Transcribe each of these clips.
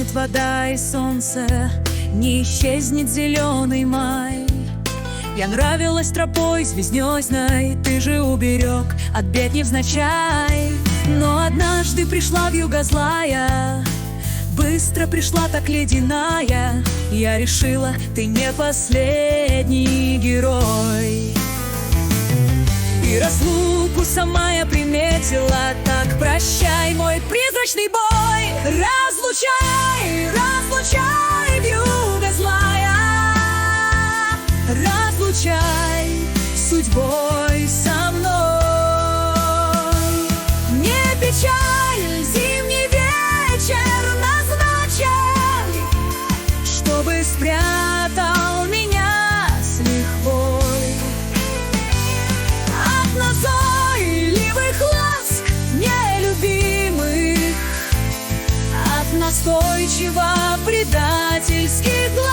исчезнет вода и солнце, не исчезнет зеленый май. Я нравилась тропой звезднёзной, ты же уберег от бед невзначай. Но однажды пришла вьюга злая, быстро пришла так ледяная. Я решила, ты не последний герой. И разлуку сама я приметила, так прощай, мой призрачный бой. Разлучай, разлучай, вьюга злая, разлучай судьбой со мной. Не печаль, зимний вечер назначен, чтобы спрятал меня с лихвой от назойливых ласк нелюбимых, от настойчиво предательских глаз.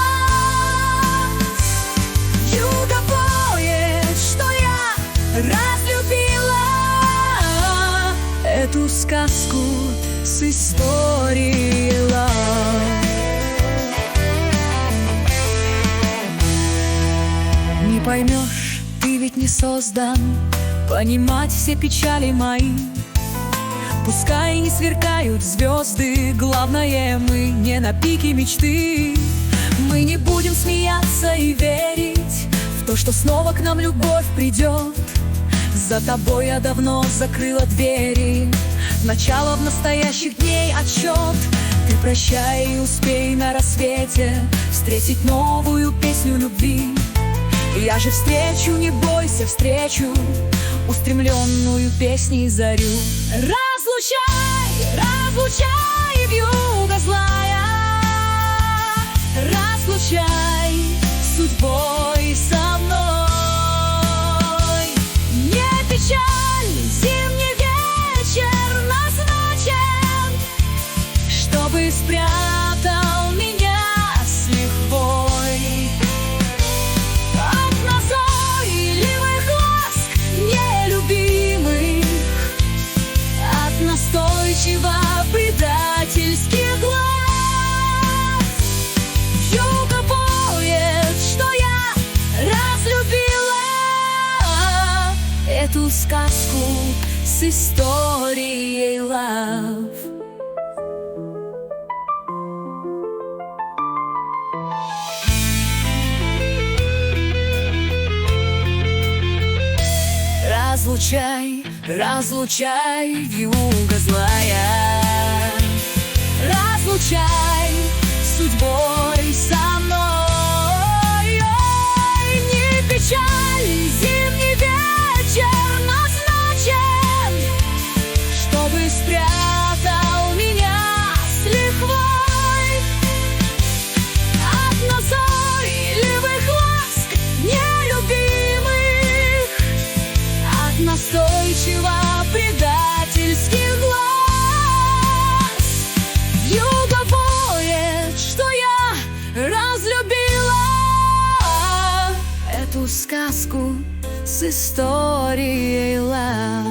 Вьюга поет, что я разлюбила эту сказку с историей love. Не поймешь, ты ведь не создан понимать все печали мои. Пускай не сверкают звезды, главное, мы не на пике мечты. Мы не будем смеяться и верить в то, что снова к нам любовь придет. За тобой я давно закрыла двери, начало в настоящих дней отсчет. Ты прощай и успей на рассвете встретить новую песню любви. Я же встречу, не бойся, встречу устремленную песней зарю. Разлучай, разлучай, вьюга злая, разлучай судьбой со мной. Не печаль, зимний вечер назначен, чтобы спрятал меня с лихвой от назойливых ласк нелюбимых, от настойчиво предательских глаз. Вьюга поет, что я разлюбила эту сказку с историей love. Разлучай, разлучай, вьюга злая, разлучай судьбой со мной. Ой, не печаль, зимний вечер назначен, чтобы спрятал меня с лихвой от назойливых ласк нелюбимых, от настойчиво предательских глаз. Вьюга поет, что я разлюбила эту сказку с историей love.